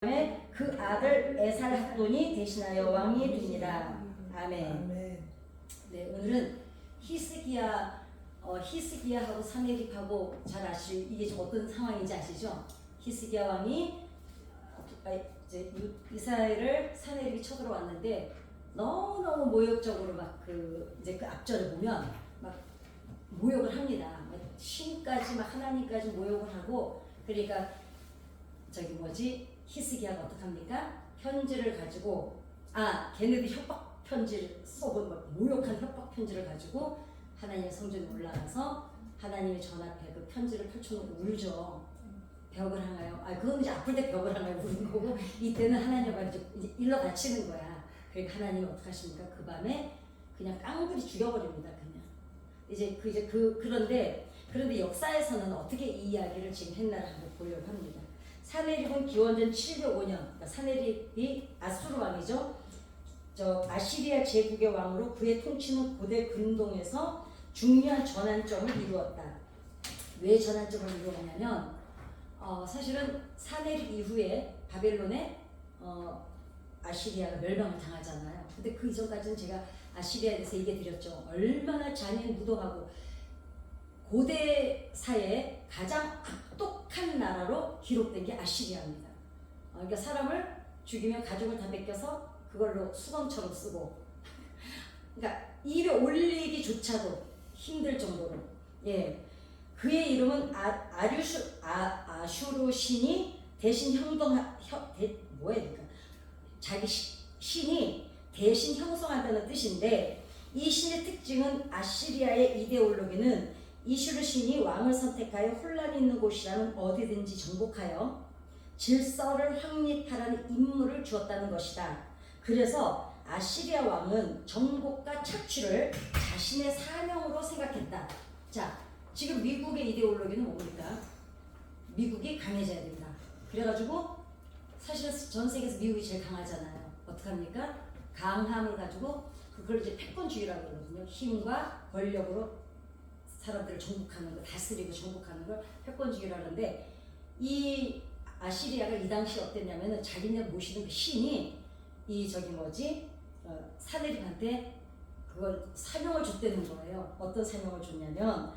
그 아들 에살핫돈이 대신하여 왕이 됩니다. 아멘. 네, 오늘은 히스기야하고 사내립하고 잘 아실 이게 어떤 상황인지 아시죠? 히스기야 왕이 이제 이스라엘을 사내립이 쳐들어왔는데 너무 모욕적으로 이제 그 앞절을 보면 막 모욕을 합니다. 신까지 막 하나님까지 모욕을 하고, 그러니까 히스기야가 어떡합니까? 편지를 가지고 걔네들 협박 편지를 써본 모욕한 협박 편지를 가지고 하나님의 성전에 올라가서 하나님의 전 앞에 그 편지를 펼쳐놓고 울죠. 벽을 향하여, 그건 이제 아플 때 벽을 향하여 우는 거고, 이때는 하나님과 이제 일러 바치는 거야. 그러니까 하나님이 어떡하십니까? 그 밤에 그냥 깡그리 죽여버립니다. 그런데 역사에서는 어떻게 이 이야기를 지금 했나를 한번 보려고 합니다. 사내립은 기원전 705년, 그러니까 사내립이 아수르 왕이죠. 아시리아 제국의 왕으로 그의 통치는 고대 근동에서 중요한 전환점을 이루었다. 왜 전환점을 이루었냐면 사실은 사내립 이후에 바벨론에 아시리아가 멸망을 당하잖아요. 근데 그 이전까지는 제가 아시리아에 대해서 얘기해드렸죠. 얼마나 잔인무도하고 고대사의 가장 악독한 나라로 기록된 게 아시리아입니다. 그러니까 사람을 죽이면 가족을 다 뺏겨서 그걸로 수건처럼 쓰고, 그러니까 입에 올리기조차도 힘들 정도로. 그의 이름은 아슈르 신이 대신 자기 신이 대신 형성한다는 뜻인데, 이 신의 특징은 아시리아의 이데올로기는 이슈르 신이 왕을 선택하여 혼란이 있는 곳이라는 어디든지 정복하여 질서를 확립하라는 임무를 주었다는 것이다. 그래서 아시리아 왕은 정복과 착취를 자신의 사명으로 생각했다. 자, 지금 미국의 이데올로기는 뭡니까? 미국이 강해져야 된다. 그래가지고 사실은 전 세계에서 미국이 제일 강하잖아요. 어떡합니까? 강함을 가지고 그걸 이제 패권주의라고 그러거든요. 힘과 권력으로 사람들을 정복하는 거, 다스리고 정복하는 걸 패권주의라고 하는데, 이 아시리아가 이 당시 어땠냐면은 자기네 모시는 그 신이 사내립한테 그걸 사명을 줬다는 거예요. 어떤 사명을 줬냐면,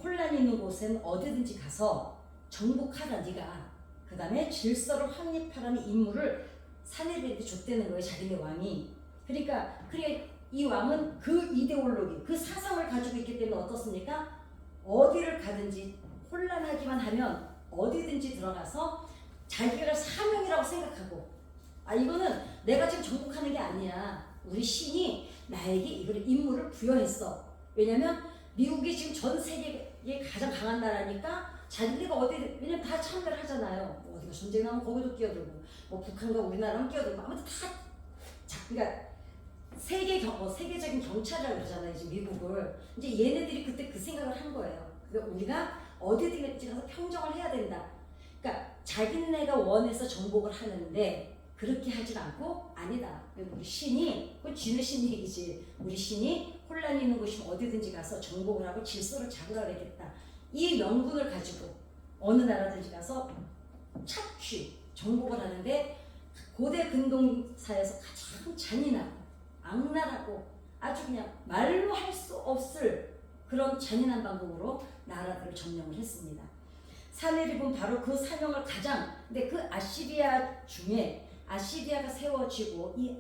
혼란이 있는 곳엔 어디든지 가서 정복하라 네가. 그 다음에 질서를 확립하라는 임무를 사내립에게 줬다는 거예요. 자기네 왕이. 그러니까 이 왕은 그 이데올로기, 그 사상을 가지고 있기 때문에 어떻습니까? 어디를 가든지 혼란하기만 하면 어디든지 들어가서 자기가 사명이라고 생각하고, 이거는 내가 지금 정복하는 게 아니야. 우리 신이 나에게 이걸 임무를 부여했어. 왜냐면 미국이 지금 전 세계에 가장 강한 나라니까 자기네가 왜냐면 다 참여를 하잖아요. 어디가 전쟁 나면 거기도 끼어들고, 북한과 우리나라는 끼어들고, 아무튼 그러니까 세계적인 경찰이라고 그러잖아요, 이제 미국을. 이제 얘네들이 그때 그 생각을 한 거예요. 그러니까 우리가 어디든지 가서 평정을 해야 된다. 그러니까 자기네가 원해서 정복을 하는데 그렇게 하질 않고, 아니다. 우리 신이, 그건 쥐네 신 얘기지. 우리 신이 혼란이 있는 곳이면 어디든지 가서 정복을 하고 질서를 잡으라 그랬겠다. 이 명분을 가지고 어느 나라든지 가서 착취, 정복을 하는데, 고대 근동사에서 가장 잔인하고 악랄하고 아주 그냥 말로 할 수 없을 그런 잔인한 방법으로 나라들을 점령을 했습니다. 사내립은 바로 그 사명을 근데 그 아시리아 중에 아시리아가 세워지고, 이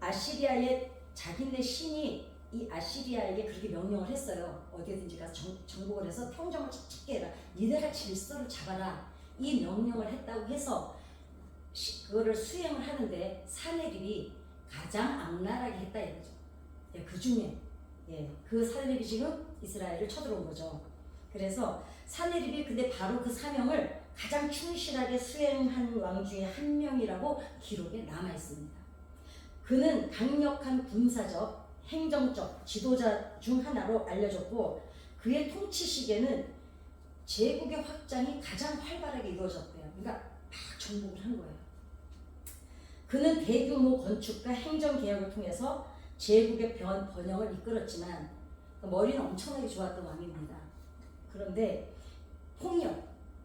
아시리아의 자기네 신이 이 아시리아에게 그렇게 명령을 했어요. 어디든지 가서 정복을 해서 평정을 찾게 해라. 니네가 질서를 잡아라. 이 명령을 했다고 해서 그거를 수행을 하는데 사내립이 가장 악랄하게 했다 이거죠. 그 중에 그 사내립이 지금 이스라엘을 쳐들어온 거죠. 그래서 사내립이 근데 바로 그 사명을 가장 충실하게 수행한 왕 중에 한 명이라고 기록에 남아 있습니다. 그는 강력한 군사적, 행정적 지도자 중 하나로 알려졌고, 그의 통치 시기에는 제국의 확장이 가장 활발하게 이루어졌대요. 그러니까 막 정복을 한 거예요. 그는 대규모 건축과 행정개혁을 통해서 제국의 번영을 이끌었지만 머리는 엄청나게 좋았던 왕입니다. 그런데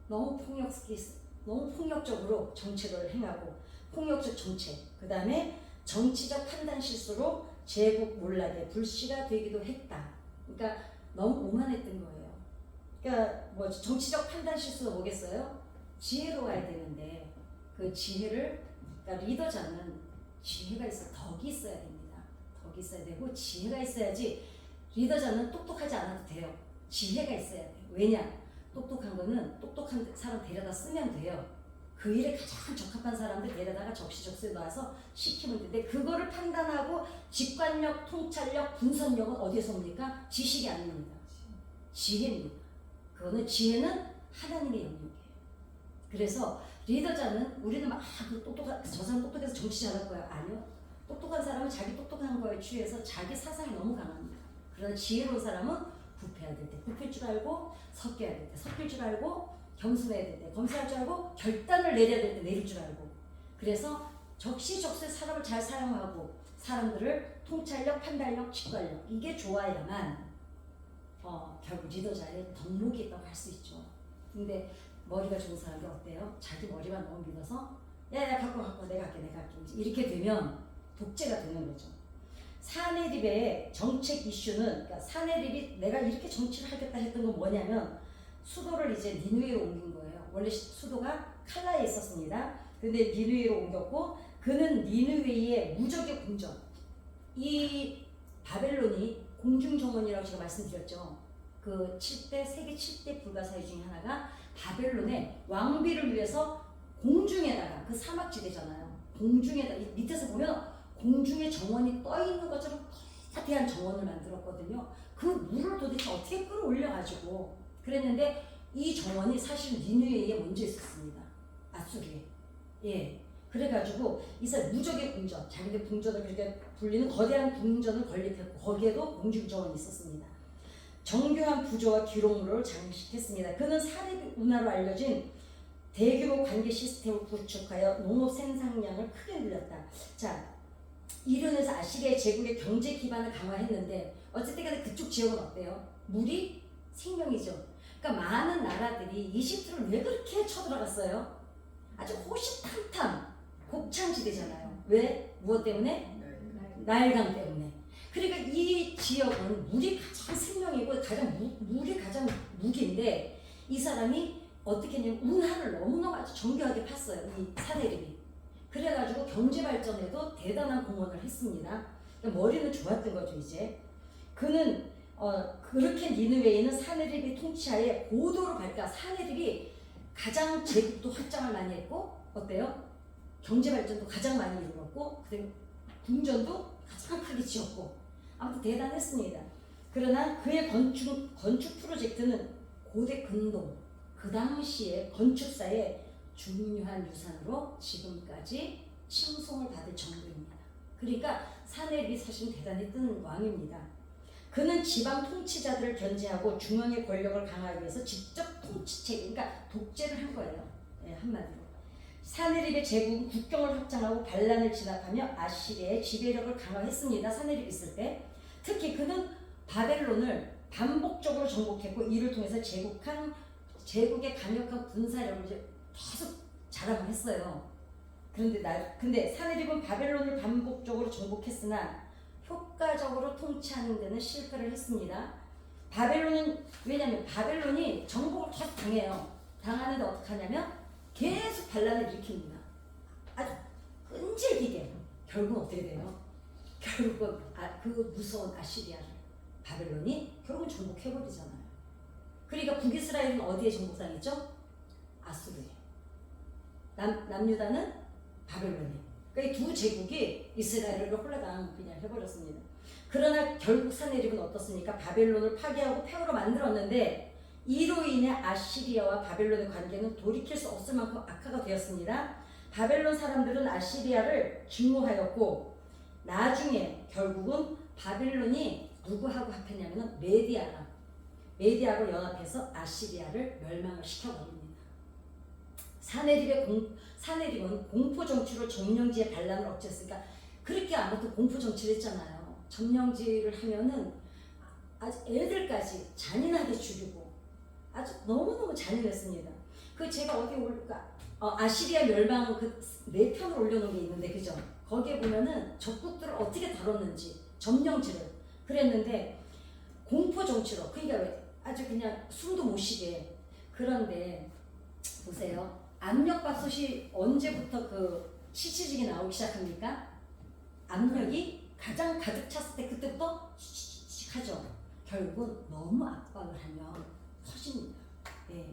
너무 폭력성이 너무 폭력적으로 정책을 행하고 폭력적 정책, 그 다음에 정치적 판단 실수로 제국 몰락의 불씨가 되기도 했다. 그러니까 너무 오만했던 거예요. 그러니까 뭐 정치적 판단 실수가 뭐겠어요? 지혜로워야 되는데 그 지혜를, 그러니까 리더자는 지혜가 있어, 덕이 있어야 됩니다. 덕이 있어야 되고 지혜가 있어야지. 리더자는 똑똑하지 않아도 돼요. 지혜가 있어야 돼요. 왜냐? 똑똑한 거는 똑똑한 사람 데려다 쓰면 돼요. 그 일에 가장 적합한 사람들 데려다가 적시적소에 놔서 시키면 되는데, 그거를 판단하고 직관력, 통찰력, 분석력은 어디에서 옵니까? 지식이 아닙니다. 지혜입니다. 그거는 지혜는 하나님의 영역이에요. 그래서 리더자는 우리는 막 똑똑한, 저 사람 똑똑해서 정치 잘할 거야. 아니요. 똑똑한 사람은 자기 똑똑한 거에 취해서 자기 사상이 너무 강합니다. 그러나 지혜로운 사람은 굽혀야 될 때 굽힐 줄 알고, 섞여야 될 때 섞일 줄 알고, 겸손해야 될 때 겸손할 줄 알고, 결단을 내려야 될 때 내릴 줄 알고. 그래서 적시적소에 사람을 잘 사용하고 사람들을 통찰력, 판단력, 직관력, 이게 좋아야만 결국 리더자의 덕목이 있다고 할 수 있죠. 근데 머리가 좋은 사람이 어때요? 자기 머리만 너무 믿어서 야 갖고 내가 할게 이렇게 되면 독재가 되는 거죠. 사내립의 정책 이슈는, 그러니까 사내립이 내가 이렇게 정치를 하겠다 했던 건 뭐냐면 수도를 이제 니누이로 옮긴 거예요. 원래 수도가 칼라에 있었습니다. 근데 니누이로 옮겼고, 그는 니누이의 무적의 궁전, 이 바벨론이 공중정원이라고 제가 말씀드렸죠. 그 7대, 세계 7대 불가사의 중에 하나가 바벨론의 왕비를 위해서 공중에다가, 그 사막지대잖아요. 공중에다, 밑에서 보면 공중에 정원이 떠 있는 것처럼 거대한 정원을 만들었거든요. 그 물을 도대체 어떻게 끌어올려가지고 그랬는데, 이 정원이 사실 니누에에 먼저 있었습니다. 아수르에. 예. 그래가지고 이스라엘 무적의 궁전, 자기들 궁전을 그렇게 불리는 거대한 궁전을 건립했고, 거기에도 공중정원이 있었습니다. 정교한 구조와 기록물을 장식했습니다. 그는 사립 운하로 알려진 대규모 관계 시스템을 구축하여 농업 생산량을 크게 늘렸다. 자, 이로 인해서 아시리아의 제국의 경제 기반을 강화했는데, 어쨌든 간에 그쪽 지역은 어때요? 물이 생명이죠. 그러니까 많은 나라들이 이집트를 왜 그렇게 쳐들어갔어요? 아주 호시탐탐 곡창지대잖아요. 왜? 무엇 때문에? 나일강 때문에. 그러니까 이 지역은 물이 가장 생명이고 물이 가장 무기인데, 이 사람이 어떻게 했냐면 운하를 너무너무 아주 정교하게 팠어요. 이 사내립이. 그래가지고 경제 발전에도 대단한 공헌을 했습니다. 그러니까 머리는 좋았던 거죠. 이제 그는 그렇게 니느웨이는 사내립이 통치하에 고도로 발달. 사내립이 가장 제국도 확장을 많이 했고, 어때요? 경제 발전도 가장 많이 이루었고, 그리고 궁전도 가장 크게 지었고, 아무튼 대단했습니다. 그러나 그의 건축 프로젝트는 고대 근동, 그 당시의 건축사의 중요한 유산으로 지금까지 칭송을 받을 정도입니다. 그러니까 사내립이 사실 대단히 뜬 왕입니다. 그는 지방 통치자들을 견제하고 중앙의 권력을 강화하기 위해서 직접 통치체, 그러니까 독재를 한 거예요. 네, 한마디로. 사내립의 제국은 국경을 확장하고 반란을 진압하며 아시리아의 지배력을 강화했습니다. 사내립 있을 때. 특히 그는 바벨론을 반복적으로 정복했고, 이를 통해서 제국의 강력한 군사력을 이제 계속 자랑을 했어요. 근데 사내립은 바벨론을 반복적으로 정복했으나 효과적으로 통치하는 데는 실패를 했습니다. 바벨론은, 왜냐면 바벨론이 정복을 계속 당해요. 당하는데 어떻게 하냐면 계속 반란을 일으킵니다. 아주 끈질기게. 결국은 어떻게 돼요? 결국은 그 무서운 아시리아를 바벨론이 결국은 정복해버리잖아요. 그러니까 북이스라엘은 어디에 정복당했죠? 아수르에. 남유다는 바벨론에. 그러니까 이 두 제국이 이스라엘을 홀라당 그냥 해버렸습니다. 그러나 결국 사내립은 어떻습니까? 바벨론을 파괴하고 폐허로 만들었는데, 이로 인해 아시리아와 바벨론의 관계는 돌이킬 수 없을 만큼 악화가 되었습니다. 바벨론 사람들은 아시리아를 증오하였고, 나중에 결국은 바벨론이 누구하고 합했냐면 메디아로 연합해서 아시리아를 멸망을 시켜버립니다. 사내립은 공포 정치로 점령지의 반란을 억제했으니까, 그렇게 아무튼 공포 정치를 했잖아요. 점령지를 하면은 아주 애들까지 잔인하게 죽이고 아주 너무너무 잔인했습니다. 그 제가 어디 올까 아시리아 멸망 그 네 편을 올려놓은 게 있는데 그죠? 거기에 보면은 적국들을 어떻게 다뤘는지 점령지를 그랬는데 공포 정치로 그러니까 왜 아주 그냥 숨도 못 쉬게 그런데 보세요. 압력밥솥이 언제부터 그 시치직이 나오기 시작합니까? 압력이 가장 가득 찼을 때 그때부터 칙칙칙 하죠. 결국은 너무 압박을 하면 터집니다. 예.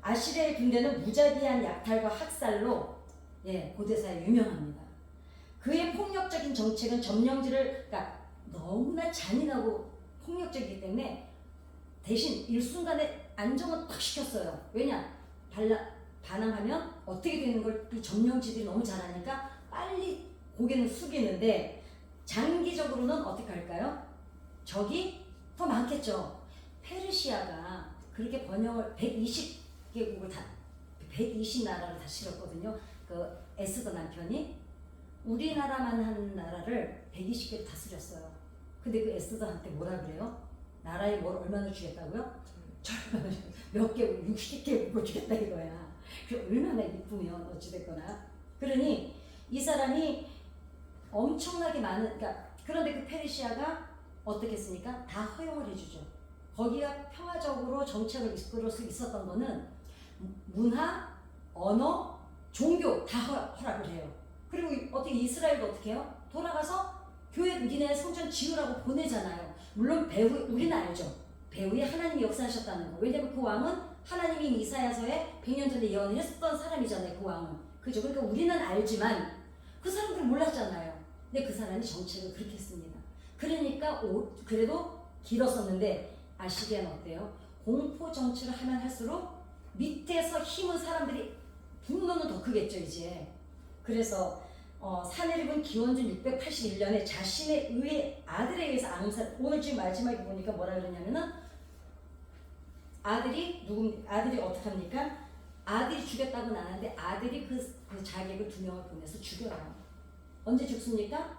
아시리아의 군대는 무자비한 약탈과 학살로 고대사에 유명합니다. 그의 폭력적인 정책은 점령지를 그러니까 너무나 잔인하고 폭력적이기 때문에 대신 일순간에 안정은 딱 시켰어요. 왜냐? 반항하면 어떻게 되는 걸 이 점령지들이 너무 잘하니까 빨리 고개는 숙이는데 장기적으로는 어떻게 할까요? 적이 더 많겠죠. 페르시아가 그렇게 번영을 120개국을 다 120나라를 다 실었거든요. 그 에스더 남편이 우리나라만 한 나라를 120개를 다스렸어요. 근데 그 에스더한테 뭐라 그래요? 나라에 뭘 얼마나 주겠다고요? 절반을 몇 개국, 60개국을 주겠다 이거야. 그 얼마나 이쁘면 어찌됐거나. 그러니 이 사람이 엄청나게 많은 그런데 그 페르시아가 어떻게 했습니까? 다 허용을 해주죠. 거기가 평화적으로 정책을 이끌어 수 있었던 거는 문화, 언어, 종교 다 허락을 해요. 그리고 어떻게 이스라엘도 어떻게 해요? 돌아가서 교회 니네 성전 지으라고 보내잖아요. 물론 우리는 알죠. 배후에 하나님이 역사하셨다는 거. 왜냐면 그 왕은 하나님이 이사야서에 100년 전에 예언을 했었던 사람이잖아요. 그 왕은. 그죠? 그러니까 우리는 알지만 그 사람들은 몰랐잖아요. 근데 그 사람이 정책을 그렇게 했습니다. 그러니까 그래도 길었었는데 아시리아는 어때요? 공포 정치를 하면 할수록 밑에서 힘은 사람들이 분노는 더 크겠죠 이제. 그래서 사내립은 기원전 681년에 자신의 아들에 의해서 암살. 오늘 지금 마지막에 보니까 뭐라 그러냐면은 아들이 어떻게 합니까? 아들이 죽였다고는 안 하는데 아들이 그 자객을 2명을 보내서 죽여요. 언제 죽습니까?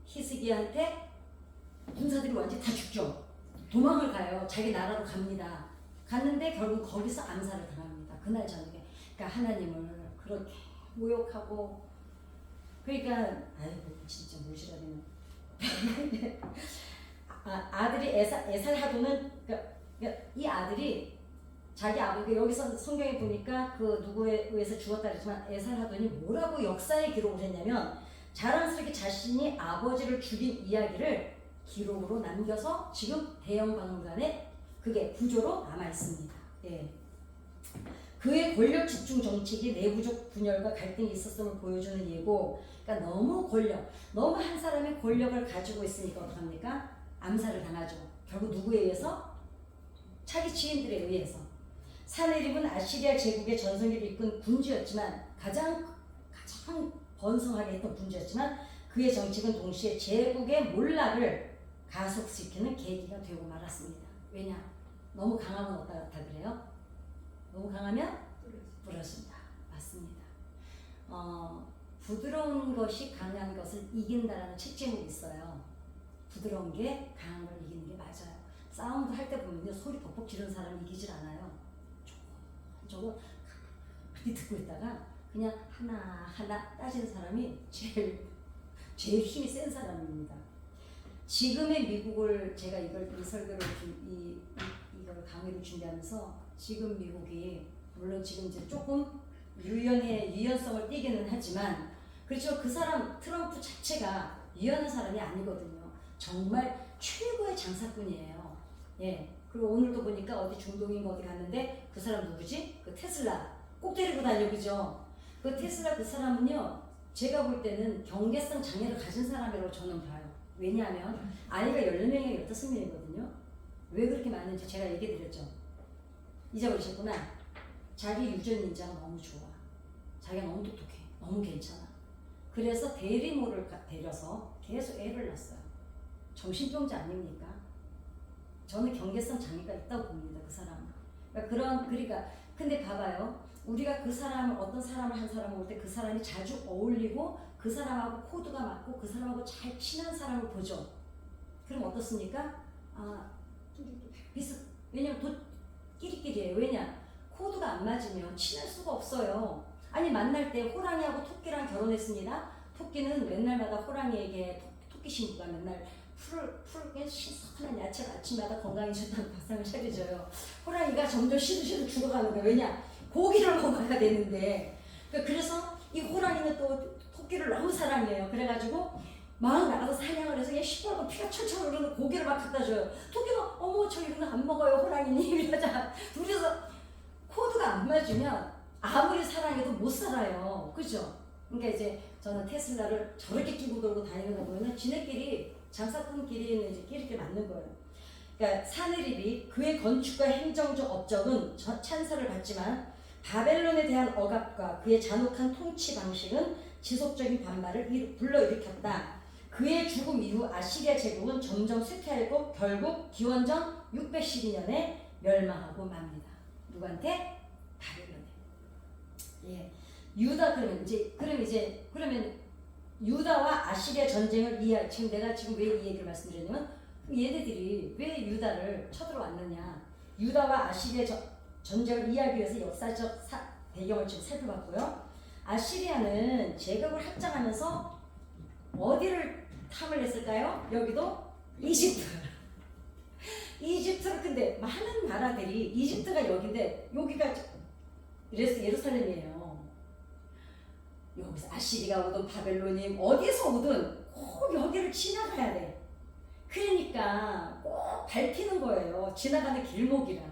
히스기야한테 군사들이 완전히 다 죽죠. 도망을 가요. 자기 나라로 갑니다. 갔는데 결국 거기서 암살을 당합니다. 그날 저녁에. 그러니까 하나님을 그렇게 모욕하고 그러니까 아이고 진짜 무시라는 아들이 에살하도는 그러니까 이 아들이 자기 아버지 여기서 성경에 보니까 그 누구에 의해서 죽었다 그랬지만 에살하도니 뭐라고 역사에 기록을 했냐면 자랑스럽게 자신이 아버지를 죽인 이야기를 기록으로 남겨서 지금 대영박물관에 그게 구조로 남아 있습니다. 예. 그의 권력 집중 정책이 내부적 분열과 갈등이 있었음을 보여주는 예고. 그러니까 너무 한 사람의 권력을 가지고 있으니까 어떡합니까? 암살을 당하죠. 결국 누구에 의해서? 자기 지인들에 의해서. 사내립은 아시리아 제국의 전성기를 이끈 군주였지만 가장 번성하게 했던 군주였지만 그의 정책은 동시에 제국의 몰락을 가속시키는 계기가 되고 말았습니다. 왜냐? 너무 강하면 어떻다 그래요? 너무 강하면 부러진다. 맞습니다. 부드러운 것이 강한 것을 이긴다라는 책 제목이 있어요. 부드러운 게 강한 걸 이기는 게 맞아요. 싸움도 할 때 보면요. 소리 벅벅 지르는 사람이 이기질 않아요. 저거 그렇게 듣고 있다가 그냥 하나하나 따지는 사람이 제일 힘이 센 사람입니다. 지금의 미국을 제가 이 설교를 이걸 강의를 준비하면서 지금 미국이 물론 지금 이제 조금 유연성을 띠기는 하지만 그렇죠. 그 사람 트럼프 자체가 유연한 사람이 아니거든요. 정말 최고의 장사꾼이에요. 예. 그리고 오늘도 보니까 어디 중동인가 어디 갔는데 그 사람 누구지? 그 테슬라 꼭 데리고 다녀 그죠? 그 테슬라 그 사람은요. 제가 볼 때는 경계성 장애를 가진 사람이라고 저는 봐요. 왜냐하면 아이가 14명이나 15명이거든요. 왜 그렇게 많은지 제가 얘기 드렸죠. 잊어버리셨구나. 자기 유전 인자가 너무 좋아. 자기가 너무 똑똑해. 너무 괜찮아. 그래서 대리모를 데려서 계속 애를 낳았어요. 정신병자 아닙니까? 저는 경계성 장애가 있다고 봅니다. 그 사람은. 그러니까 근데 봐봐요. 우리가 어떤 사람을 한 사람을 볼 때 그 사람이 자주 어울리고 그 사람하고 코드가 맞고 그 사람하고 잘 친한 사람을 보죠. 그럼 어떻습니까? 왜냐면 끼리끼리예요. 왜냐? 코드가 안 맞으면 친할 수가 없어요. 아니 만날 때 호랑이하고 토끼랑 결혼했습니다. 토끼는 맨날마다 호랑이에게 토끼 신부가 맨날 푸르게 신선한 야채를 아침마다 건강해졌다는 밥상을 차려줘요. 호랑이가 점점 시들시들 죽어가는 거예요. 왜냐? 고기를 먹어야 되는데. 그래서 이 호랑이는 또 토끼를 너무 사랑해요. 그래가지고 막 나가서 사냥을 해서 얘 시뻘건 피가 철철 흐르는 고기를 막 갖다 줘요. 토끼가 어머 저 이런 거 안 먹어요 호랑이님 이러자 둘이서 코드가 안 맞으면 아무리 사랑해도 못 살아요. 그죠? 그러니까 이제 저는 테슬라를 저렇게 끼고 돌고 다니는 거 보면 지네끼리 장사꾼끼리는 이제 끼리끼리 맞는 거예요. 그러니까 사느립이 그의 건축과 행정적 업적은 찬사를 받지만 바벨론에 대한 억압과 그의 잔혹한 통치 방식은 지속적인 반발을 불러일으켰다. 그의 죽음 이후 아시리아 제국은 점점 쇠퇴하고 결국 기원전 612년에 멸망하고 맙니다. 누구한테? 바벨론에. 예. 유다 그러면 유다와 아시리아 전쟁을 지금 내가 지금 왜 이 얘기를 말씀드렸냐면 얘네들이 왜 유다를 쳐들어왔느냐. 유다와 아시리아 전쟁을 이해하기 위해서 역사적 배경을 좀 살펴봤고요. 아시리아는 제국을 확장하면서 어디를 탐을 했을까요? 여기도 이집트. 이집트를 근데 많은 나라들이 이집트가 여기인데 여기가 예루살렘이에요. 여기서 아시리가 오든 바벨론이 어디서 오든 꼭 여기를 지나가야 돼. 그러니까 꼭 밟히는 거예요. 지나가는 길목이라.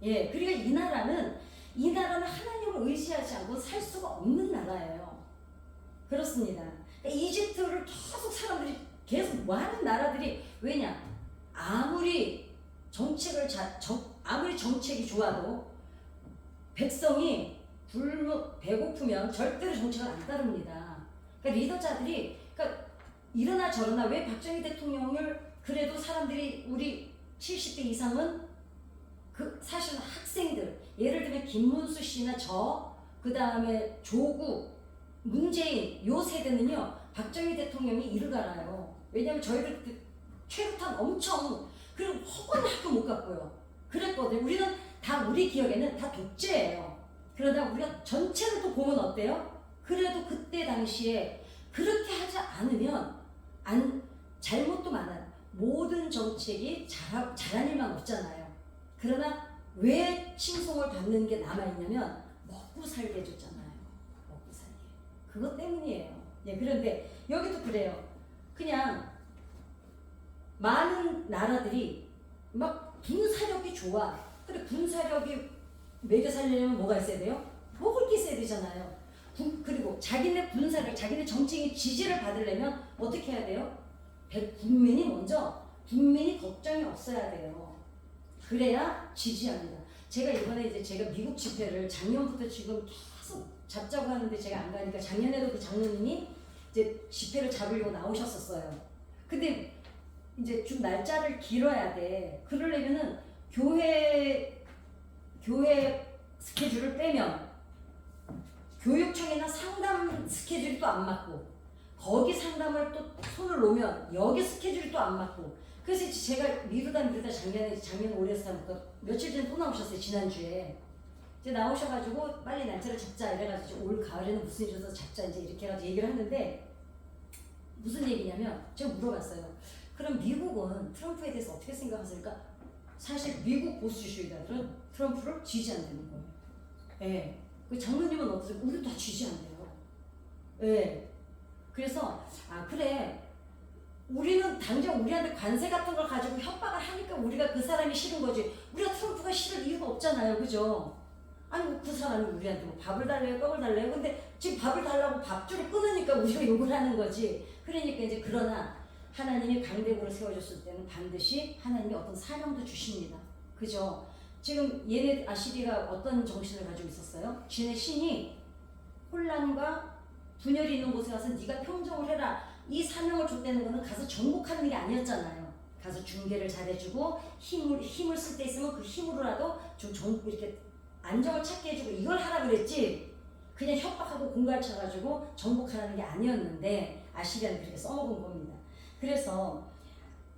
예, 그러니까 이 나라는 하나님을 의지하지 않고 살 수가 없는 나라예요. 그렇습니다. 그러니까 이집트를 사람들이 계속 많은 나라들이 왜냐? 아무리 정책이 좋아도 백성이 배고프면 절대로 정책을 안 따릅니다. 그러니까 리더자들이 이러나 저러나 왜 박정희 대통령을 그래도 사람들이 우리 70대 이상은 사실은 학생들 예를 들면 김문수 씨나 그 다음에 조국 문재인 요 세대는요 박정희 대통령이 이를 갈아요. 왜냐면 저희들 최루탄 엄청 그리고 허구한 학교 못 갔고요. 그랬거든요. 우리는 우리 기억에는 다 독재예요. 그러다 우리가 전체를 또 보면 어때요? 그래도 그때 당시에 그렇게 하지 않으면 잘못도 많아요. 모든 정책이 잘한 일만 없잖아요. 그러나 왜 칭송을 받는 게 남아있냐면 먹고 살게 해줬잖아요. 먹고 살게. 그것 때문이에요. 예, 그런데 여기도 그래요. 그냥 많은 나라들이 막 군사력이 좋아. 근데 군사력이 매겨 살려면 뭐가 있어야 돼요? 먹을 게 있어야 되잖아요. 그리고 자기네 군사력, 자기네 정치인 지지를 받으려면 어떻게 해야 돼요? 국민이 걱정이 없어야 돼요. 그래야 지지합니다. 제가 이번에 제가 미국 집회를 작년부터 지금 계속 잡자고 하는데 제가 안 가니까 작년에도 그 장로님이 이제 집회를 잡으려고 나오셨었어요. 근데 이제 좀 날짜를 길어야 돼. 그러려면은 교회 스케줄을 빼면 교육청이나 상담 스케줄이 또 안 맞고 거기 상담을 또 손을 놓으면 여기 스케줄이 또 안 맞고 그래서 제가 미루다 작년 올해부터 며칠 전에 또 나오셨어요. 지난주에 이제 나오셔가지고 빨리 날짜를 잡자 이래가지고 올 가을에는 무슨 일이 있어서 잡자 이제 이렇게 해가지고 얘기를 하는데 무슨 얘기냐면 제가 물어봤어요. 그럼 미국은 트럼프에 대해서 어떻게 생각하십니까? 사실 미국 보수주의자들은 트럼프를 지지한다는 거예요. 예. 그 장로님은 어떠세요? 우리도 다 지지한대요. 예. 그래서 그래. 우리는 당장 우리한테 관세 같은 걸 가지고 협박을 하니까 우리가 그 사람이 싫은 거지. 우리가 트럼프가 싫을 이유가 없잖아요. 그죠? 아니 그 사람이 우리한테 뭐 밥을 달래요, 떡을 달래요. 근데 지금 밥을 달라고 밥줄을 끊으니까 우리가 욕을 하는 거지. 그러니까 이제 그러나 하나님이 강대국을 세워줬을 때는 반드시 하나님이 어떤 사명도 주십니다. 그죠? 지금 얘네 아시리가 어떤 정신을 가지고 있었어요? 지네 신이 혼란과 분열이 있는 곳에 가서 네가 평정을 해라. 이 사명을 줬다는 거는 가서 정복하는 게 아니었잖아요. 가서 중계를 잘해주고 힘을 쓸 때 있으면 그 힘으로라도 좀 이렇게 안정을 찾게 해주고 이걸 하라 그랬지. 그냥 협박하고 공갈 쳐가지고 정복하라는 게 아니었는데 아시리아는 그렇게 써먹은 겁니다. 그래서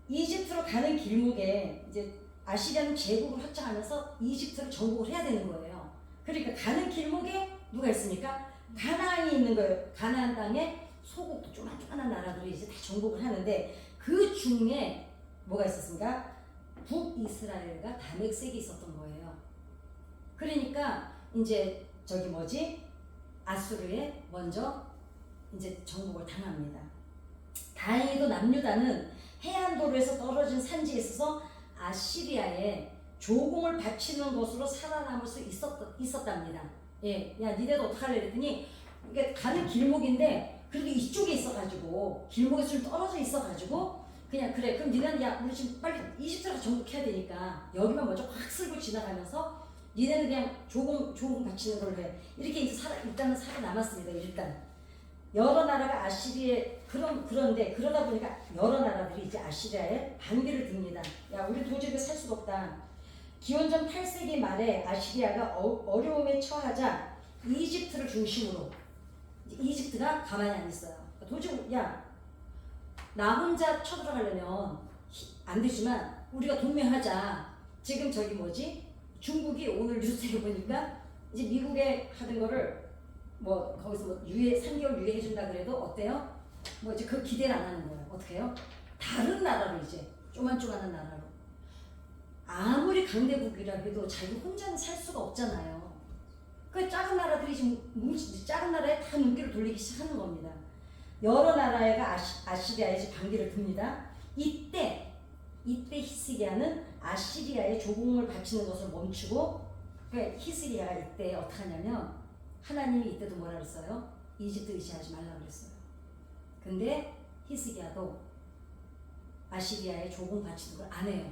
이집트로 가는 길목에 이제 아시리아는 제국을 확장하면서 이집트를 정복을 해야 되는 거예요. 그러니까 가는 길목에 누가 있습니까? 가나안이 있는 거예요. 가나안 땅에 소국도 조그만한 나라들이 이제 다 정복을 하는데 그 중에 뭐가 있었습니까? 북이스라엘과 다맥색이 있었던 거예요. 그러니까 이제 저기 뭐지? 아수르에 먼저 이제 정복을 당합니다. 다행히도 남유다는 해안도로에서 떨어진 산지에 있어서 아시리아에 조공을 바치는 것으로 살아남을 수 있었답니다. 예, 야 니네도 어떡할래 그랬더니 이게 가는 길목인데 그래도 이쪽에 있어가지고 길목에서 좀 떨어져 있어가지고 그냥 그래 그럼 니네는 야 우리 지금 빨리 이집트가 정복해야 되니까 여기만 먼저 확 쓸고 지나가면서 니네는 그냥 조공 바치는 걸로 해. 이렇게 이제 일단은 살아남았습니다. 일단 여러 나라가 아시리에 그런데 그러다 보니까 여러 나라들이 이제 아시리아에 반기를 듭니다. 야 우리 도저히 살 수가 없다. 기원전 8세기 말에 아시리아가 어려움에 처하자 이집트를 중심으로 이집트가 가만히 안 있어요. 도저히 야 나 혼자 쳐들어가려면 안 되지만 우리가 동맹하자. 지금 저기 뭐지? 중국이 오늘 뉴스에 보니까 이제 미국에 하던 거를 뭐 거기서 뭐 3개월 유예해준다 그래도 어때요? 뭐 이제 그 기대를 안 하는 거예요. 어떻게 해요? 다른 나라로 이제 쪼만쪼만한 나라로 아무리 강대국이라 해도 자기 혼자는 살 수가 없잖아요. 그 작은 나라들이 지금 작은 나라에 다 눈길을 돌리기 시작하는 겁니다. 여러 나라가 아시리아에 이제 반기를 듭니다. 이때 히스기야는 아시리아에 조공을 바치는 것을 멈추고 그러니까 히스기야가 이때 어떻게 하냐면 하나님이 이때도 뭐라 그랬어요? 이집트 의지하지 말라 그랬어요. 근데 히스기야도 아시리아에 조공 바치는 걸 안 해요.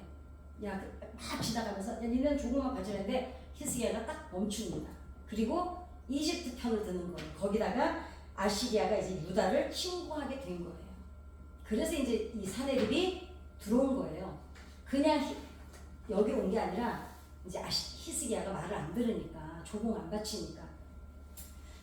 야, 막 지나가면서 야, 니는 조공만 바치는데 히스기야가 딱 멈춥니다. 그리고 이집트 편을 드는 거예요. 거기다가 아시리아가 이제 유다를 침공하게 된 거예요. 그래서 이제 이 사내립이 들어온 거예요. 그냥 여기 온 게 아니라 이제 히스기야가 말을 안 들으니까 조공 안 바치니까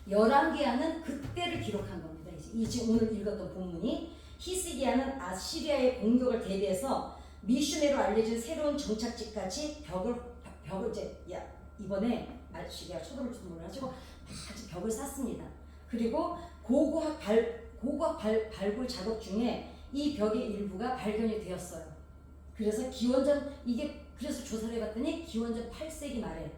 열왕기하는 그때를 기록한 겁니다. 이제 오늘 읽었던 본문이 히스기야는 아시리아의 공격을 대비해서 미슈네로 알려진 새로운 정착지까지 벽을 이제 이번에 아시리아 쳐들어올지도 몰라가지고 아주 벽을 쌓습니다. 그리고 고고학 발굴 작업 중에 이 벽의 일부가 발견이 되었어요. 그래서 그래서 조사를 해봤더니 기원전 8세기 말에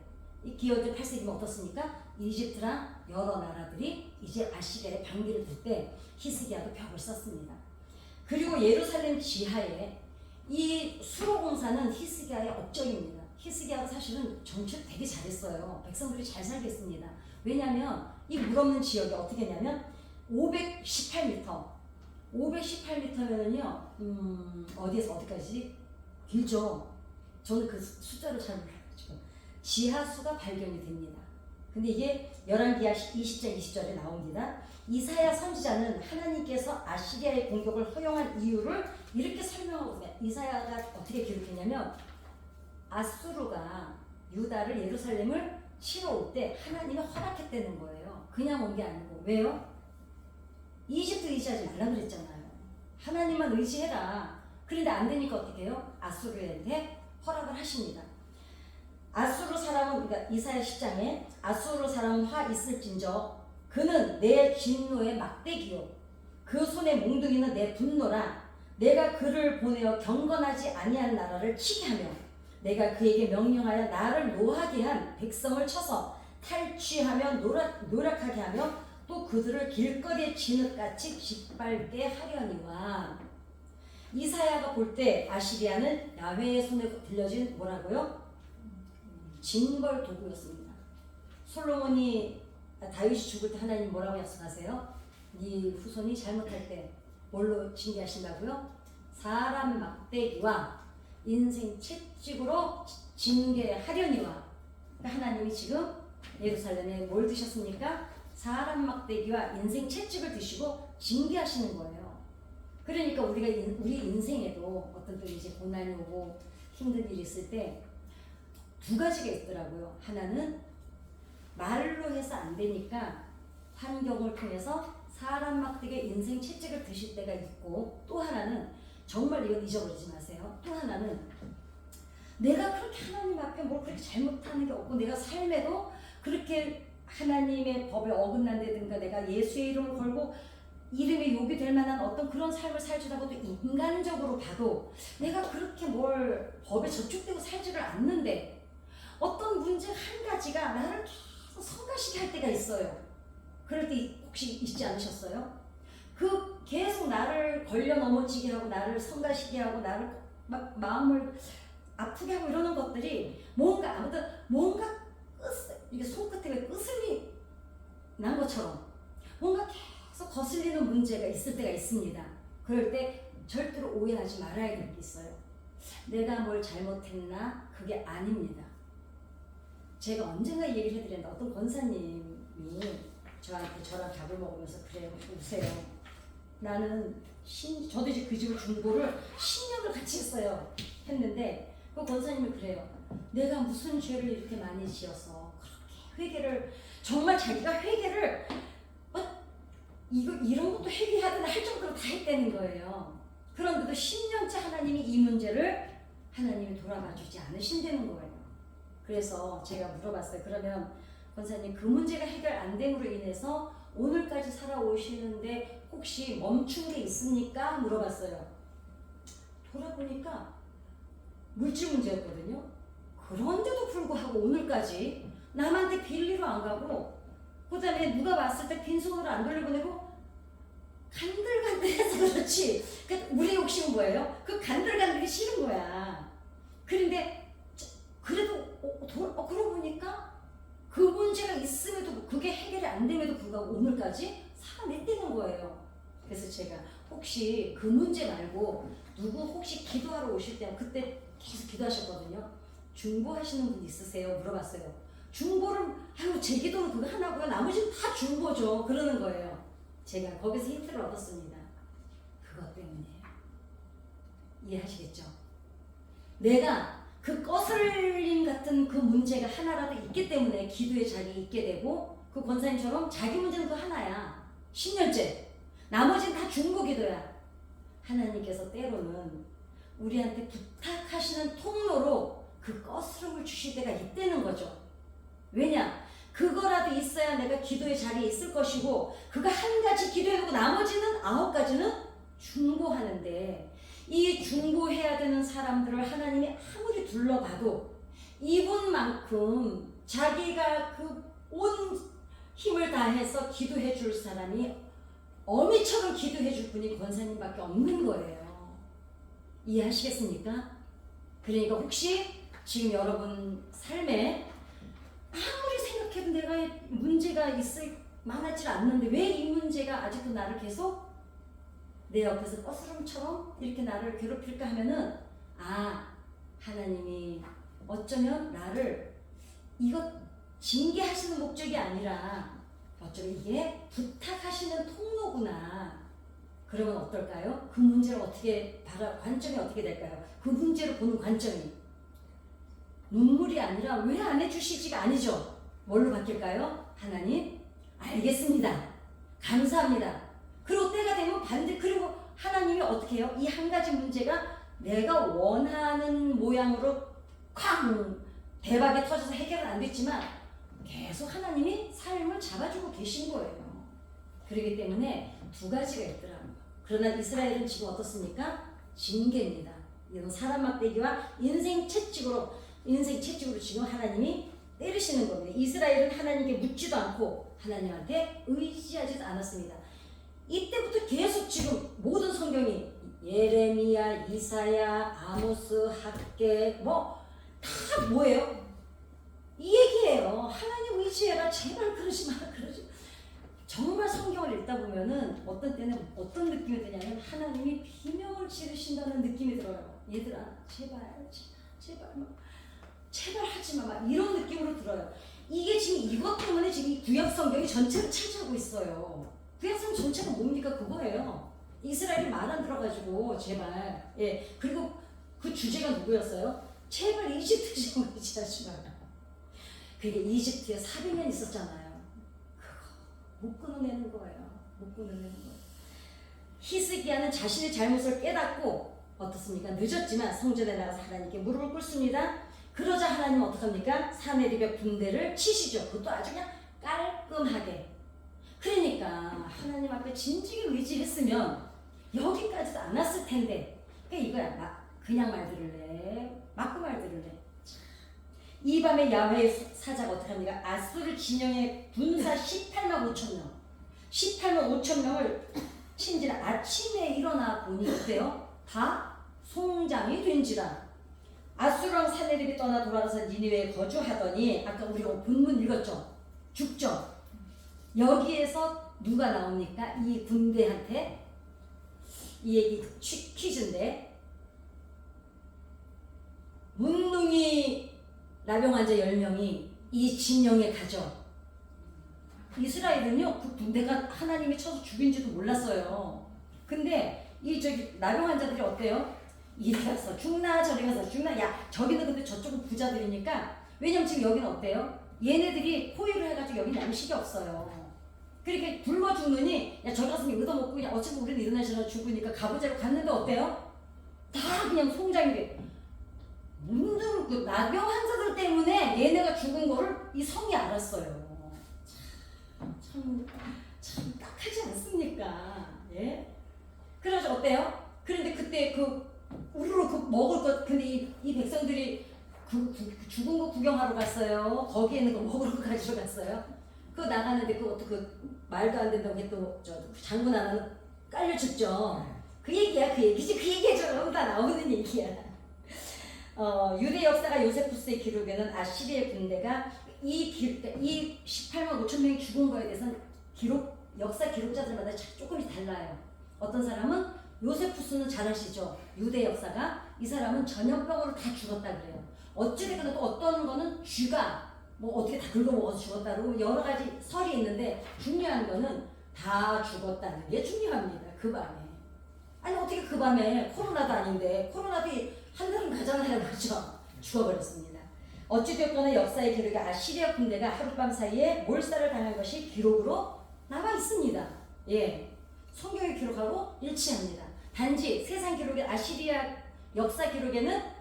이 기원전 8세기면 어떻습니까? 이집트랑 여러 나라들이 이제 아시리아에 반기를 들 때 히스기야도 벽을 쌓습니다. 그리고 예루살렘 지하에 이 수로 공사는 히스기야의 업적입니다. 히스기야가 사실은 정치를 되게 잘했어요. 백성들이 잘 살겠습니다. 왜냐하면 이 물 없는 지역이 어떻게 했냐면 518m면은요 어디에서 어디까지 길죠. 저는 그 숫자를 잘 몰라가지고 지하수가 발견이 됩니다. 근데 이게 열왕기하 20장 20절에 나옵니다. 이사야 선지자는 하나님께서 아시리아의 공격을 허용한 이유를 이렇게 설명하거든요. 이사야가 어떻게 기록했냐면 아수르가 유다를 예루살렘을 치러 올 때 하나님이 허락했다는 거예요. 그냥 온 게 아니고. 왜요? 이집트 의지하지 말라 그랬잖아요. 하나님만 의지해라. 그런데 안 되니까 어떻게 해요? 아수르한테 허락을 하십니다. 아수르 사람은 그러니까 이사야 10장에 아수르 사람은 화 있을진저 그는 내 진노의 막대기요 그 손에 몽둥이는 내 분노라. 내가 그를 보내어 경건하지 아니한 나라를 치게 하며 내가 그에게 명령하여 나를 노하게 한 백성을 쳐서 탈취하며 노력하게 하며 또 그들을 길거리의 진흙같이 짓밟게 하려니와. 이사야가 볼 때 아시리아는 야훼의 손에 들려진 뭐라고요? 징벌 도구였습니다. 다윗이 죽을 때 하나님 뭐라고 약속하세요? 네 후손이 잘못할 때 뭘로 징계하신다고요? 사람 막대기와 인생 채찍으로 징계하려니와. 그러니까 하나님이 지금 예루살렘에 뭘 드셨습니까? 사람 막대기와 인생 채찍을 드시고 징계하시는 거예요. 그러니까 우리 인생에도 어떤 때 이제 고난이 오고 힘든 일이 있을 때 두 가지가 있더라고요. 하나는 말로 해서 안 되니까 환경을 통해서 사람 막대기 인생 채찍을 드실 때가 있고, 또 하나는 정말 이건 잊어버리지 마세요. 또 하나는 내가 그렇게 하나님 앞에 뭘 그렇게 잘못하는 게 없고 내가 삶에도 그렇게 하나님의 법에 어긋난다든가 내가 예수의 이름을 걸고 이름에 욕이 될 만한 어떤 그런 삶을 살지라고도 인간적으로 봐도 내가 그렇게 뭘 법에 저촉되고 살지를 않는데 어떤 문제 한 가지가 나를 계속 성가시게 할 때가 있어요. 그럴 때 혹시 있지 않으셨어요? 그 계속 나를 걸려 넘어지게 하고 나를 성가시게 하고 나를 막 마음을 아프게 하고 이러는 것들이 뭔가 아무튼 뭔가 이게 손끝에 왜 끄슬이 난 것처럼 뭔가 계속 거슬리는 문제가 있을 때가 있습니다. 그럴 때 절대로 오해하지 말아야 될 게 있어요. 내가 뭘 잘못했나? 그게 아닙니다. 제가 언젠가 이 얘기를 해드렸는데 어떤 권사님이 저한테 저랑 밥을 먹으면서 그래요. 보세요. 나는 저도 이제 그 집을 중고를 10년을 같이 했어요. 했는데 그 권사님이 그래요. 내가 무슨 죄를 이렇게 많이 지어서 그렇게 회개를 정말 자기가 회개를 이런 것도 회개해야 되나 할 정도로 다 했다는 거예요. 그런데도 10년째 하나님이 이 문제를 하나님이 돌아봐주지 않으신다는 거예요. 그래서 제가 물어봤어요. 그러면 권사님 그 문제가 해결 안 됨으로 인해서 오늘까지 살아오시는데 혹시 멈춘 게 있습니까? 물어봤어요. 돌아보니까 물질 문제였거든요. 그런데도 불구하고 오늘까지 남한테 빌리러 안 가고 그 다음에 누가 봤을 때 빈손으로 안 돌려보내고 간들간들해서 그렇지. 그러니까 우리 욕심은 뭐예요? 그 간들간들이 싫은 거야. 그런데 그래도 그러고 보니까 그 문제가 있음에도 그게 해결이 안 됨에도 불구하고 오늘까지 살아냈다는 거예요. 그래서 제가 혹시 그 문제 말고 누구 혹시 기도하러 오실 때 그때 계속 기도하셨거든요. 중보하시는 분 있으세요? 물어봤어요. 중보를 제 기도는 그거 하나고요. 나머지는 다 중보죠. 그러는 거예요. 제가 거기서 힌트를 얻었습니다. 그것 때문이에요. 이해하시겠죠? 내가 그 거슬림 같은 그 문제가 하나라도 있기 때문에 기도의 자리에 있게 되고 그 권사님처럼 자기 문제는 그 하나야. 10년째. 나머지는 다 중보 기도야. 하나님께서 때로는 우리한테 부탁하시는 통로로 그 거스름을 주실 때가 있다는 거죠. 왜냐? 그거라도 있어야 내가 기도의 자리에 있을 것이고 그거 한 가지 기도해두고 나머지는 9가지는 중보하는데 이 중보해야 되는 사람들을 하나님이 아무리 둘러봐도 이분만큼 자기가 그 온 힘을 다해서 기도해 줄 사람이 어미처럼 기도해 줄 분이 권사님밖에 없는 거예요. 이해하시겠습니까? 그러니까 혹시 지금 여러분 삶에 아무리 생각해도 내가 문제가 많았지 않는데 왜 이 문제가 아직도 나를 계속 내 옆에서 거스름처럼 이렇게 나를 괴롭힐까 하면은 하나님이 어쩌면 나를 이것 징계하시는 목적이 아니라 어쩌면 이게 부탁하시는 통로구나. 그러면 어떨까요? 그 문제를 어떻게 관점이 어떻게 될까요? 그 문제를 보는 관점이 눈물이 아니라 왜 안 해주시지가 아니죠. 뭘로 바뀔까요? 하나님 알겠습니다. 감사합니다. 그리고 때가 되면 그리고 하나님이 어떻게 해요? 이 한 가지 문제가 내가 원하는 모양으로 쾅 대박이 터져서 해결은 안 됐지만 계속 하나님이 삶을 잡아주고 계신 거예요. 그렇기 때문에 2가지가 있더라고요. 그러나 이스라엘은 지금 어떻습니까? 징계입니다. 이런 사람 막대기와 인생 채찍으로 지금 하나님이 때리시는 겁니다. 이스라엘은 하나님께 묻지도 않고 하나님한테 의지하지도 않았습니다. 이때부터 계속 지금 모든 성경이 예레미야, 이사야, 아모스, 학개 다 뭐예요? 이 얘기예요. 하나님 의지해라. 제발 그러지 마. 정말 성경을 읽다 보면은 어떤 때는 어떤 느낌이 드냐면 하나님이 비명을 지르신다는 느낌이 들어요. 얘들아 제발 하지 마. 막 이런 느낌으로 들어요. 이게 지금 이것 때문에 지금 이 구약 성경이 전체를 차지하고 있어요. 구약 성경 전체가 뭡니까? 그거예요. 이스라엘이 말 안 들어가지고 제발. 그리고 그 주제가 누구였어요? 제발 이집트 좀 의지하지 마라. 그게 이집트에 400년 있었잖아요. 그거 못 끊어내는 거예요. 히스기야는 자신의 잘못을 깨닫고 어떻습니까? 늦었지만 성전에 나가서 하나님께 무릎을 꿇습니다. 그러자 하나님은 어떡합니까? 사내립의 군대를 치시죠. 그것도 아주 그냥 깔끔하게. 그러니까 하나님 앞에 진지게 의지했으면 여기까지도 안 왔을 텐데. 그러니까 이거야. 그냥 말 들을래? 맞고 말 들을래? 이 밤에 야훼의 사자가 어떡합니까? 아수르 진영의 군사 18만 5천 명. 18만 5천 명을 친지라 아침에 일어나 보니 어때요? 다 송장이 된지라. 아수르왕 사내립이 떠나 돌아가서 니느웨에 거주하더니 아까 우리가 본문 읽었죠? 죽죠? 여기에서 누가 나옵니까? 이 군대한테 이 얘기 퀴즈인데 문둥이 나병 환자 10명이 이 진영에 가죠. 이스라엘은요 그 군대가 하나님이 쳐서 죽인지도 몰랐어요. 근데 이 나병 환자들이 어때요? 이리 가서 죽나 저리 가서 죽나. 야 저기는 근데 저쪽은 부자들이니까. 왜냐면 지금 여기는 어때요? 얘네들이 포위를 해가지고 여기 양식이 없어요. 그러니까 굶어 죽느니 야 저기 가서 얻어먹고 그냥 어차피 우리는 일어나셔서 죽으니까 가보자고 갔는데 어때요? 다 그냥 송장이 돼. 문둥 그 나병 환자들 때문에 얘네가 죽은 거를 이 성이 알았어요. 참 딱하지 않습니까? 예? 그래서 어때요? 그런데 그때 그 우르르 그 먹을 것 근데 이 백성들이 그 죽은 거 구경하러 갔어요. 거기에 있는 거 먹으러 가지러 갔어요. 그거 나가는데 그것도 그 말도 안 된다고 또 저 장군 하나는 깔려 죽죠. 그 얘기야 그 얘기지. 그 얘기에 다 나오는 얘기야. 유대 역사가 요세푸스의 기록에는 아시리의 군대가 이 18만 5천 명이 죽은 거에 대해서는 역사 기록자들마다 조금씩 달라요. 어떤 사람은 요세푸스는 잘 아시죠? 유대 역사가 이 사람은 전염병으로 다 죽었다 그래요. 어찌됐든 또 어떤 거는 쥐가 뭐 어떻게 다 긁어먹어서 죽었다 그러고 여러 가지 설이 있는데 중요한 거는 다 죽었다는 게 중요합니다. 그 밤에. 아니 어떻게 그 밤에 코로나도 아닌데 코로나도 하늘은 가잖아요. 그렇죠? 죽어버렸습니다. 어찌됐거나 역사의 기록에 아시리아 군대가 하룻밤 사이에 몰살을 당한 것이 기록으로 남아 있습니다. 예, 성경이 기록하고 일치합니다. 단지 세상 기록에 아시리아 역사 기록에는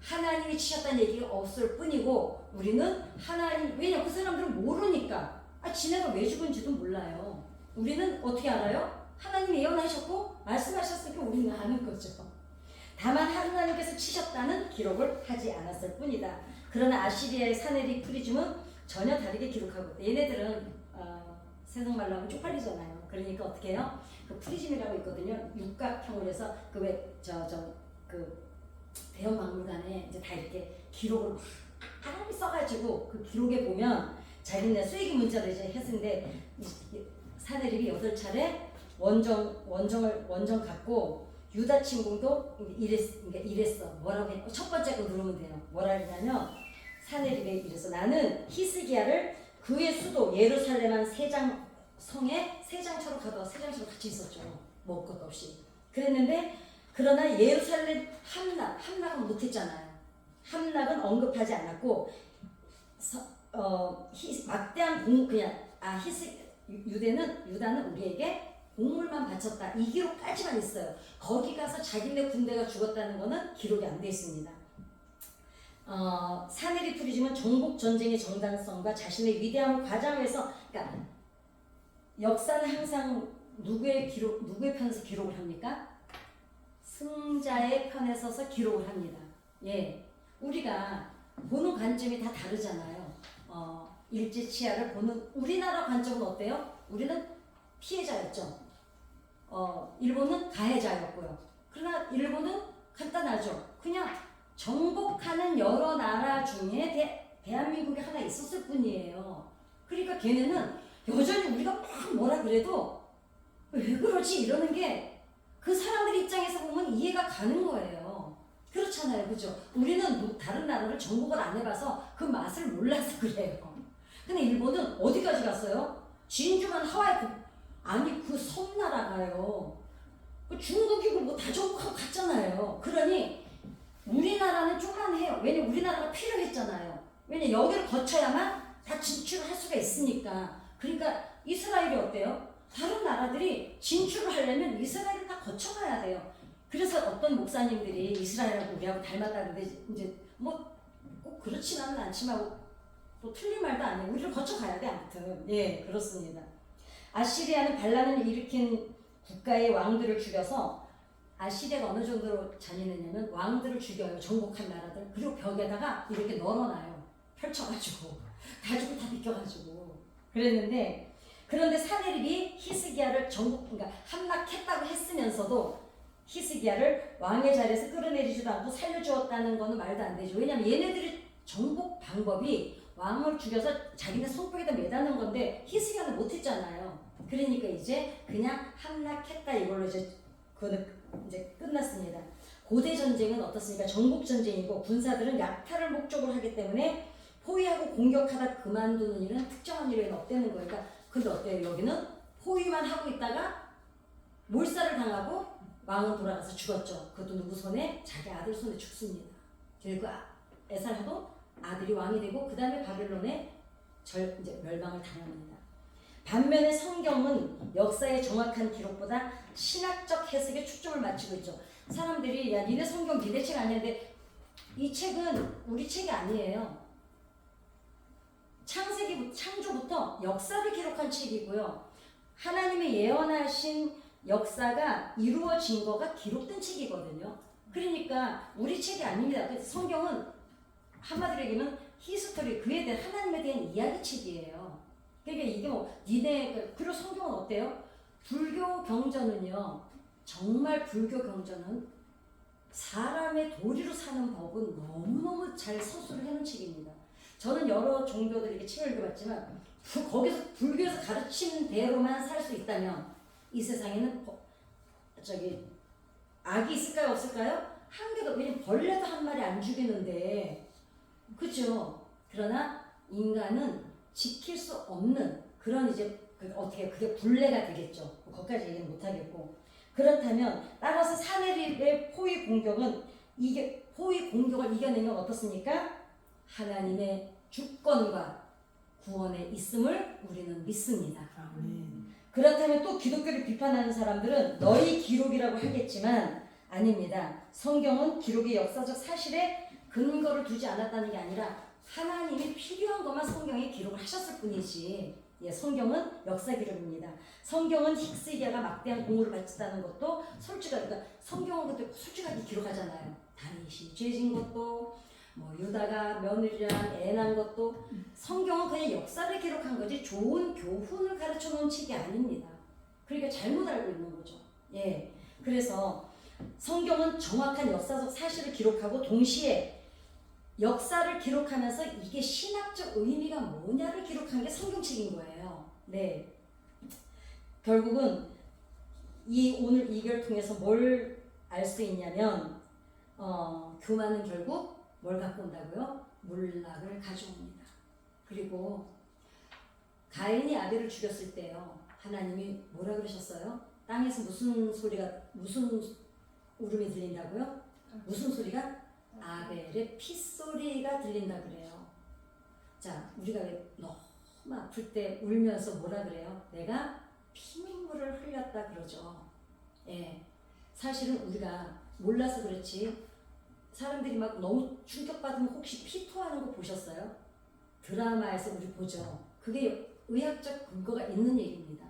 하나님이 치셨다는 얘기가 없을 뿐이고 우리는 하나님 왜냐 그 사람들은 모르니까 지네가 왜 죽은지도 몰라요. 우리는 어떻게 알아요? 하나님이 예언하셨고 말씀하셨으니까 우리는 아는 거죠. 다만 하나님께서 치셨다는 기록을 하지 않았을 뿐이다. 그러나 아시리아의 사내립 프리즘은 전혀 다르게 기록하고 얘네들은 세상 말로 하면 쪽팔리잖아요. 그러니까 어떻게 해요? 그 프리즘이라고 있거든요. 육각형으로 해서 그 왜 그 대형 박물관에 이제 다 이렇게 기록을 막 사람이 써가지고 그 기록에 보면 자기네 쐐기 문자를 이제 했는데 사내립이 8차례 원정 갖고 유다 침공도 이랬어. 뭐라고 해? 첫 번째 거 누르면 돼요. 뭐라 했냐면 사내립에 이래서 나는 히스기야를 그의 수도 예루살렘 성에 세장처럼 가다가 세장처럼 같이 있었죠. 먹을 것도 없이. 그랬는데 그러나 예루살렘 함락은 못했잖아요. 함락은 언급하지 않았고 막대한 유다는 우리에게 공물만 바쳤다. 이 기록까지만 있어요. 거기 가서 자기네 군대가 죽었다는 거는 기록이 안 돼 있습니다. 사내립 프리즘은 정복 전쟁의 정당성과 자신의 위대함을 과장해서 그러니까 역사는 항상 누구의 편에서 기록을 합니까? 승자의 편에 서서 기록을 합니다. 예, 우리가 보는 관점이 다 다르잖아요. 일제치하를 보는 우리나라 관점은 어때요? 우리는 피해자였죠. 일본은 가해자였고요. 그러나 일본은 간단하죠. 그냥 정복하는 여러 나라 중에 대한민국이 하나 있었을 뿐이에요. 그러니까 걔네는 여전히 우리가 막 뭐라 그래도 왜 그러지 이러는 게 그 사람들 입장에서 보면 이해가 가는 거예요. 그렇잖아요. 그죠? 우리는 다른 나라를 정복을 안 해봐서 그 맛을 몰라서 그래요. 근데 일본은 어디까지 갔어요? 진주만 하와이 그 섬나라가요. 중국이고 뭐 다 정복하고 갔잖아요. 그러니 우리나라는 쪼만해요. 왜냐면 우리나라가 필요했잖아요. 왜냐면 여기를 거쳐야만 다 진출을 할 수가 있으니까. 그러니까 이스라엘이 어때요? 다른 나라들이 진출을 하려면 이스라엘을 다 거쳐가야 돼요. 그래서 어떤 목사님들이 이스라엘하고 우리하고 닮았다는데 이제 뭐 그렇지는 않지만 또 틀린 말도 아니고 우리를 거쳐가야 돼. 아무튼 예, 그렇습니다. 아시리아는 반란을 일으킨 국가의 왕들을 죽여서, 아시리아가 어느 정도로 잔인했냐면 왕들을 죽여요. 정복한 나라들. 그리고 벽에다가 이렇게 널어놔요. 펼쳐가지고 가지고 다 비껴가지고 그랬는데, 그런데 사네립이 히스기야를 그러니까 함락했다고 했으면서도 히스기야를 왕의 자리에서 끌어내리지도 않고 살려주었다는 거는 말도 안 되죠. 왜냐면 얘네들이 정복 방법이 왕을 죽여서 자기네 손뼉에다 매다는 건데 히스기야는 못했잖아요. 그러니까 이제 그냥 함락했다 이걸로 이제 그거는 이제 끝났습니다. 고대 전쟁은 어떻습니까? 정복 전쟁이고 군사들은 약탈을 목적으로 하기 때문에 포위하고 공격하다 그만두는 일은 특정한 일에는 없다는 거예요. 그러니까 근데 어때요? 여기는 포위만 하고 있다가 몰살을 당하고 왕은 돌아가서 죽었죠. 그것도 누구 손에? 자기 아들 손에 죽습니다. 결국 에살하도 아들이 왕이 되고 그 다음에 바벨론에 이제 멸망을 당합니다. 반면에 성경은 역사의 정확한 기록보다 신학적 해석에 초점을 맞추고 있죠. 사람들이 야 니네 성경 니네 책 아니는데, 이 책은 우리 책이 아니에요. 창조부터 역사를 기록한 책이고요. 하나님의 예언하신 역사가 이루어진 거가 기록된 책이거든요. 그러니까 우리 책이 아닙니다. 성경은 한마디로 얘기하면 히스토리, 그에 대한 하나님에 대한 이야기 책이에요. 그러니까 이게 뭐 니네, 그리고 성경은 어때요? 불교 경전은요, 정말 불교 경전은 사람의 도리로 사는 법은 너무너무 잘 서술을 해놓은 책입니다. 저는 여러 종교들에게 책을 읽어봤지만 거기서 불교에서 가르친 대로만 살 수 있다면 이 세상에는 악이 있을까요? 없을까요? 한 개도. 왜냐면 벌레도 한 마리 안 죽이는데, 그죠? 그러나 인간은 지킬 수 없는 그런 이제 어떻게 그게 분례가 되겠죠. 거기까지 얘기는 못하겠고. 그렇다면 따라서 사내립의 포위 공격을 이겨내면 어떻습니까? 하나님의 주권과 구원에 있음을 우리는 믿습니다. 그렇다면 또 기독교를 비판하는 사람들은 너희 기록이라고 하겠지만 아닙니다. 성경은 기록의 역사적 사실에 근거를 두지 않았다는 게 아니라 하나님이 필요한 것만 성경에 기록을 하셨을 뿐이지, 예, 성경은 역사 기록입니다. 성경은 히스기야가 막대한 공을 바쳤다는 것도 그러니까 성경은 그때 솔직하게 기록하잖아요. 다윗이 죄진 것도, 뭐 유다가 며느리랑 애 낳은 것도. 성경은 그냥 역사를 기록한 거지 좋은 교훈을 가르쳐 놓은 책이 아닙니다. 그러니까 잘못 알고 있는 거죠. 예, 그래서 성경은 정확한 역사적 사실을 기록하고 동시에 역사를 기록하면서 이게 신학적 의미가 뭐냐를 기록한 게 성경책인 거예요. 네. 결국은 오늘 이 글을 통해서 뭘 알 수 있냐면, 교만은 결국 뭘 갖고 온다고요? 몰락을 가져옵니다. 그리고 가인이 아벨을 죽였을 때요, 하나님이 뭐라 그러셨어요? 땅에서 무슨 울음이 들린다고요? 무슨 소리가? 아벨의 핏소리가 들린다 그래요. 자, 우리가 왜 너무 아플 때 울면서 뭐라 그래요? 내가 피눈물을 흘렸다 그러죠. 예, 사실은 우리가 몰라서 그렇지 사람들이 막 너무 충격받으면 혹시 피토하는 거 보셨어요? 드라마에서 우리 보죠. 그게 의학적 근거가 있는 얘기입니다.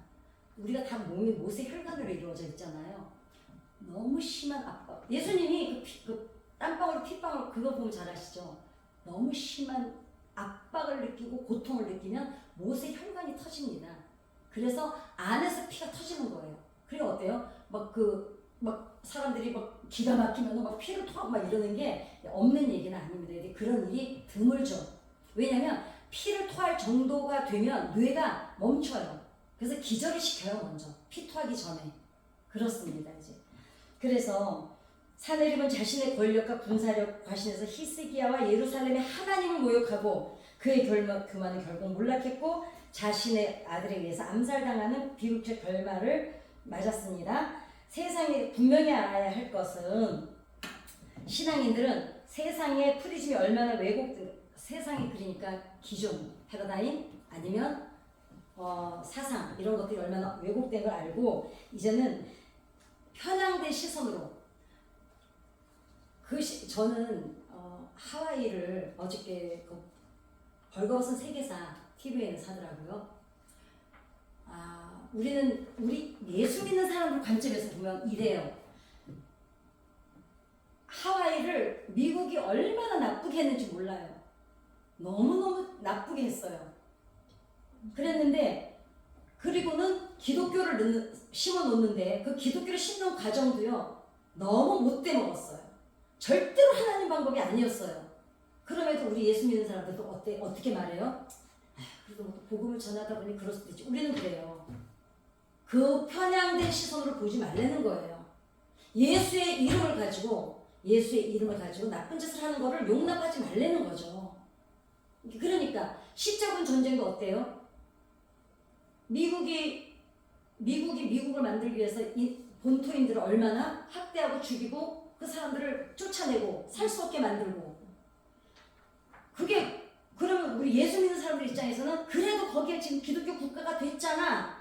우리가 다 몸이 못의 혈관으로 이루어져 있잖아요. 너무 심한 압박. 예수님이 그 땀방울 핏방울 그거 보면 잘 아시죠? 너무 심한 압박을 느끼고 고통을 느끼면 못의 혈관이 터집니다. 그래서 안에서 피가 터지는 거예요. 그리고 어때요? 막 사람들이 막 기가 막히면 막 피를 토하고 막 이러는 게 없는 얘기는 아닙니다. 그런 일이 드물죠. 왜냐면 피를 토할 정도가 되면 뇌가 멈춰요. 그래서 기절을 시켜요, 먼저. 피 토하기 전에. 그렇습니다, 이제. 그래서 사내립은 자신의 권력과 군사력 과신에서 히스기야와 예루살렘의 하나님을 모욕하고 그의 교만은 결국 몰락했고 자신의 아들에 의해서 암살당하는 비극적 결말을 맞았습니다. 세상에 분명히 알아야 할 것은 신앙인들은 세상의 프리즘이 얼마나 세상이 그러니까 기존, 패러다임 아니면 사상 이런 것들이 얼마나 왜곡된 걸 알고 이제는 편향된 시선으로 저는 하와이를 어저께 그 벌거벗은 세계사 TV에는 사더라고요. 우리 예수 믿는 사람들 관점에서 보면 이래요. 하와이를 미국이 얼마나 나쁘게 했는지 몰라요. 너무너무 나쁘게 했어요. 그랬는데 그리고는 기독교를 심어 놓는데 그 기독교를 심는 과정도요 너무 못돼 먹었어요. 절대로 하나님 방법이 아니었어요. 그럼에도 우리 예수 믿는 사람들도 어떻게 말해요? 그래도 뭐 복음을 전하다 보니 그럴 수도 있지. 우리는 그래요. 그 편향된 시선으로 보지 말라는 거예요. 예수의 이름을 가지고 나쁜 짓을 하는 거를 용납하지 말라는 거죠. 그러니까 십자군 전쟁도 어때요? 미국이 미국을 만들기 위해서 이 본토인들을 얼마나 학대하고 죽이고 그 사람들을 쫓아내고 살 수 없게 만들고, 그게 그러면 우리 예수 믿는 사람들 입장에서는 그래도 거기에 지금 기독교 국가가 됐잖아.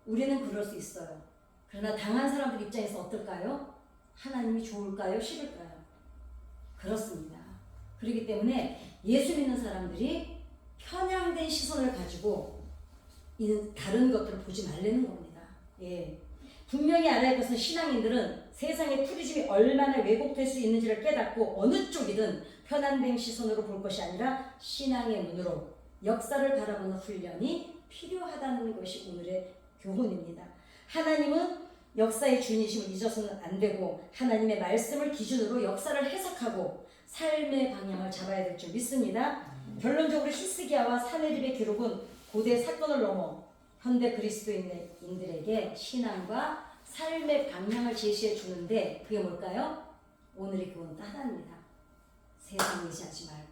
우리는 그럴 수 있어요. 그러나 당한 사람들 입장에서 어떨까요? 하나님이 좋을까요? 싫을까요? 그렇습니다. 그렇기 때문에 예수 믿는 사람들이 편향된 시선을 가지고 다른 것들을 보지 말라는 겁니다. 예. 분명히 알아야 할 것은 신앙인들은 세상의 프리즘이 얼마나 왜곡될 수 있는지를 깨닫고 어느 쪽이든 편향된 시선으로 볼 것이 아니라 신앙의 눈으로 역사를 바라보는 훈련이 필요하다는 것이 오늘의 교훈입니다. 하나님은 역사의 주인이심을 잊어서는 안 되고 하나님의 말씀을 기준으로 역사를 해석하고 삶의 방향을 잡아야 될 줄 믿습니다. 결론적으로 히스기야와 사네립의 기록은 고대 사건을 넘어 현대 그리스도인들에게 신앙과 삶의 방향을 제시해 주는데 그게 뭘까요? 오늘의 교훈은 하나입니다. 세상 의지하지 말고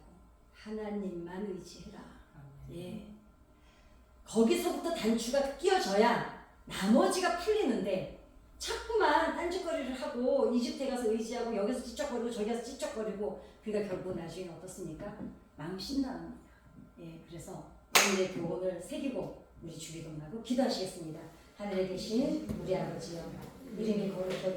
하나님만 의지해라. 예. 거기서부터 단추가 끼워져야 나머지가 풀리는데 자꾸만 딴짓거리를 하고 이집트에 가서 의지하고 여기서 찝쩍거리고 저기 가서 찝쩍거리고 그러니까 결국 나중에 어떻습니까? 망신당합니다. 예, 그래서 오늘의 교훈을 새기고 우리 주기도문하고 기도하시겠습니다. 하늘에 계신 우리 아버지여, 이름이 거룩히